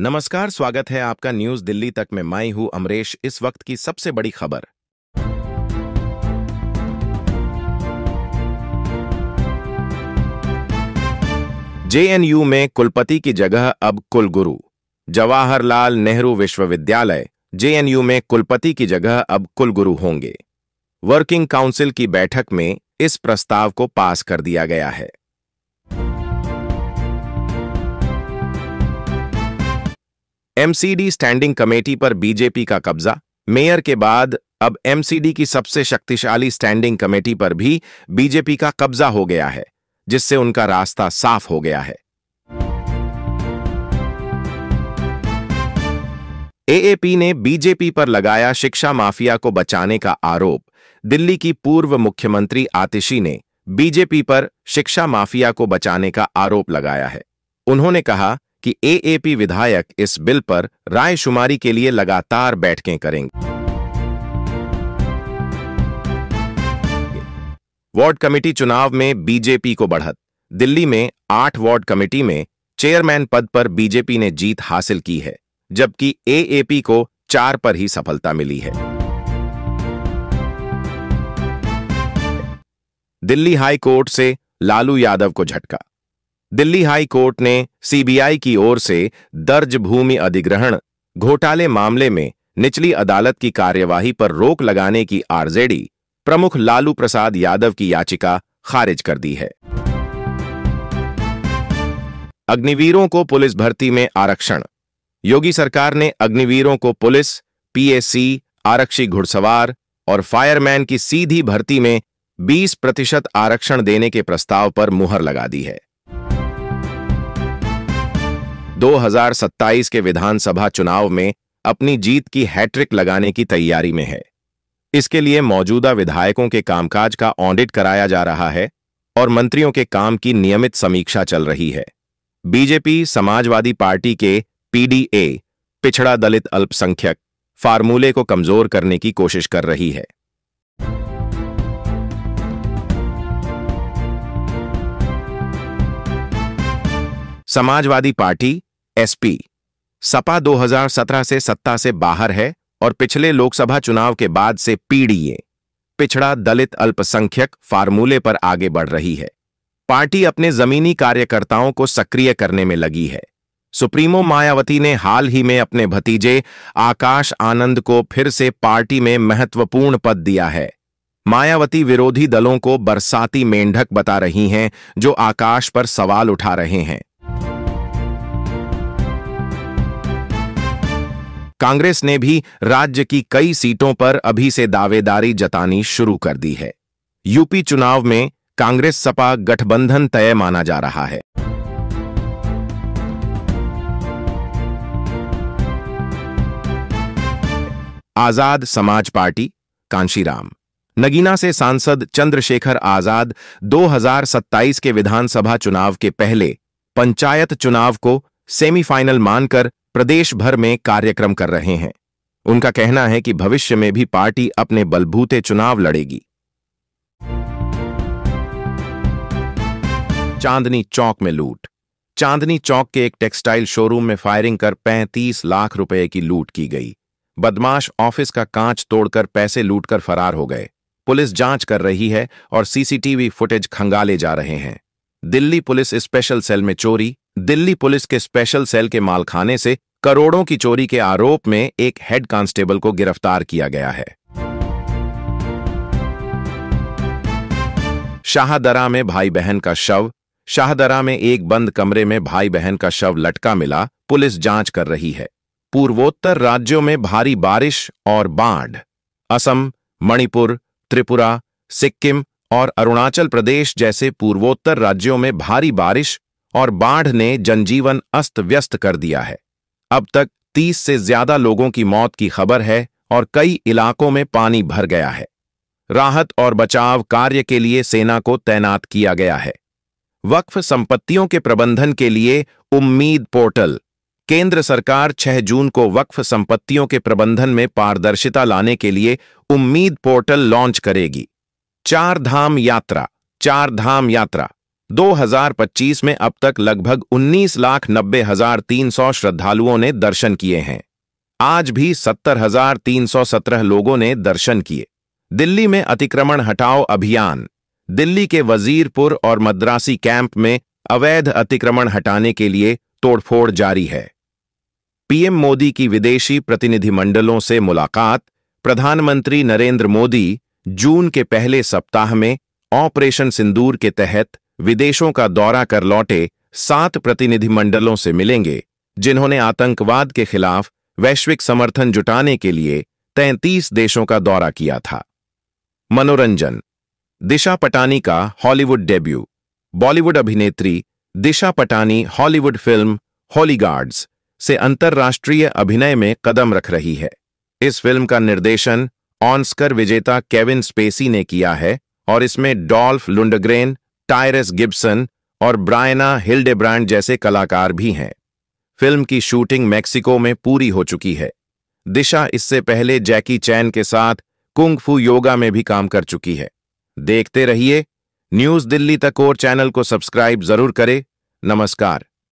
नमस्कार, स्वागत है आपका न्यूज दिल्ली तक में। मैं हूं अमरेश। इस वक्त की सबसे बड़ी खबर। जेएनयू में कुलपति की जगह अब कुलगुरु। जवाहरलाल नेहरू विश्वविद्यालय जेएनयू में कुलपति की जगह अब कुलगुरु होंगे। वर्किंग काउंसिल की बैठक में इस प्रस्ताव को पास कर दिया गया है। एमसीडी स्टैंडिंग कमेटी पर बीजेपी का कब्जा। मेयर के बाद अब एमसीडी की सबसे शक्तिशाली स्टैंडिंग कमेटी पर भी बीजेपी का कब्जा हो गया है, जिससे उनका रास्ता साफ हो गया है। एएपी ने बीजेपी पर लगाया शिक्षा माफिया को बचाने का आरोप। दिल्ली की पूर्व मुख्यमंत्री आतिशी ने बीजेपी पर शिक्षा माफिया को बचाने का आरोप लगाया है। उन्होंने कहा कि एएपी विधायक इस बिल पर रायशुमारी के लिए लगातार बैठकें करेंगे। वार्ड कमेटी चुनाव में बीजेपी को बढ़त। दिल्ली में 8 वार्ड कमेटी में चेयरमैन पद पर बीजेपी ने जीत हासिल की है, जबकि एएपी को 4 पर ही सफलता मिली है। दिल्ली हाई कोर्ट से लालू यादव को झटका। दिल्ली हाई कोर्ट ने सीबीआई की ओर से दर्ज भूमि अधिग्रहण घोटाले मामले में निचली अदालत की कार्यवाही पर रोक लगाने की आरजेडी प्रमुख लालू प्रसाद यादव की याचिका खारिज कर दी है। अग्निवीरों को पुलिस भर्ती में आरक्षण। योगी सरकार ने अग्निवीरों को पुलिस, पीएसी, आरक्षी घुड़सवार और फायरमैन की सीधी भर्ती में 20% आरक्षण देने के प्रस्ताव पर मुहर लगा दी है। 2027 के विधानसभा चुनाव में अपनी जीत की हैट्रिक लगाने की तैयारी में है। इसके लिए मौजूदा विधायकों के कामकाज का ऑडिट कराया जा रहा है और मंत्रियों के काम की नियमित समीक्षा चल रही है। बीजेपी समाजवादी पार्टी के पीडीए पिछड़ा दलित अल्पसंख्यक फार्मूले को कमजोर करने की कोशिश कर रही है। समाजवादी पार्टी एसपी सपा 2017 से सत्ता से बाहर है और पिछले लोकसभा चुनाव के बाद से पीडीए पिछड़ा दलित अल्पसंख्यक फार्मूले पर आगे बढ़ रही है। पार्टी अपने जमीनी कार्यकर्ताओं को सक्रिय करने में लगी है। सुप्रीमो मायावती ने हाल ही में अपने भतीजे आकाश आनंद को फिर से पार्टी में महत्वपूर्ण पद दिया है। मायावती विरोधी दलों को बरसाती मेंढक बता रही हैं, जो आकाश पर सवाल उठा रहे हैं। कांग्रेस ने भी राज्य की कई सीटों पर अभी से दावेदारी जतानी शुरू कर दी है। यूपी चुनाव में कांग्रेस सपा गठबंधन तय माना जा रहा है। आजाद समाज पार्टी कांशीराम। नगीना से सांसद चंद्रशेखर आजाद 2027 के विधानसभा चुनाव के पहले पंचायत चुनाव को सेमीफाइनल मानकर प्रदेश भर में कार्यक्रम कर रहे हैं। उनका कहना है कि भविष्य में भी पार्टी अपने बलबूते चुनाव लड़ेगी। चांदनी चौक में लूट। चांदनी चौक के एक टेक्सटाइल शोरूम में फायरिंग कर 35 लाख रुपए की लूट की गई। बदमाश ऑफिस का कांच तोड़कर पैसे लूटकर फरार हो गए। पुलिस जांच कर रही है और सीसीटीवी फुटेज खंगाले जा रहे हैं। दिल्ली पुलिस स्पेशल सेल में चोरी। दिल्ली पुलिस के स्पेशल सेल के मालखाने से करोड़ों की चोरी के आरोप में एक हेड कांस्टेबल को गिरफ्तार किया गया है। शाहदरा में भाई बहन का शव। शाहदरा में एक बंद कमरे में भाई बहन का शव लटका मिला। पुलिस जांच कर रही है। पूर्वोत्तर राज्यों में भारी बारिश और बाढ़। असम, मणिपुर, त्रिपुरा, सिक्किम और अरुणाचल प्रदेश जैसे पूर्वोत्तर राज्यों में भारी बारिश और बाढ़ ने जनजीवन अस्त व्यस्त कर दिया है। अब तक 30 से ज्यादा लोगों की मौत की खबर है और कई इलाकों में पानी भर गया है। राहत और बचाव कार्य के लिए सेना को तैनात किया गया है। वक्फ संपत्तियों के प्रबंधन के लिए उम्मीद पोर्टल। केंद्र सरकार 6 जून को वक्फ संपत्तियों के प्रबंधन में पारदर्शिता लाने के लिए उम्मीद पोर्टल लॉन्च करेगी। चार धाम यात्रा। 2025 में अब तक लगभग 19,90,300 श्रद्धालुओं ने दर्शन किए हैं। आज भी 70,317 लोगों ने दर्शन किए। दिल्ली में अतिक्रमण हटाओ अभियान। दिल्ली के वजीरपुर और मद्रासी कैंप में अवैध अतिक्रमण हटाने के लिए तोड़फोड़ जारी है। पीएम मोदी की विदेशी प्रतिनिधिमंडलों से मुलाकात। प्रधानमंत्री नरेंद्र मोदी जून के पहले सप्ताह में ऑपरेशन सिंदूर के तहत विदेशों का दौरा कर लौटे 7 प्रतिनिधिमंडलों से मिलेंगे, जिन्होंने आतंकवाद के खिलाफ वैश्विक समर्थन जुटाने के लिए 33 देशों का दौरा किया था। मनोरंजन। दिशा पटानी का हॉलीवुड डेब्यू। बॉलीवुड अभिनेत्री Disha Patani Hollywood film Holiguards से अंतर्राष्ट्रीय अभिनय में कदम रख रही है। इस फिल्म का निर्देशन ऑस्कर विजेता केविन स्पेसी ने किया है और इसमें डॉल्फ लुंडग्रेन, टायरस गिब्सन और ब्रायना हिल्डेब्रांड जैसे कलाकार भी हैं। फिल्म की शूटिंग मेक्सिको में पूरी हो चुकी है। दिशा इससे पहले जैकी चैन के साथ कुंग फू योगा में भी काम कर चुकी है। देखते रहिए न्यूज़ दिल्ली तक और चैनल को सब्सक्राइब जरूर करें। नमस्कार।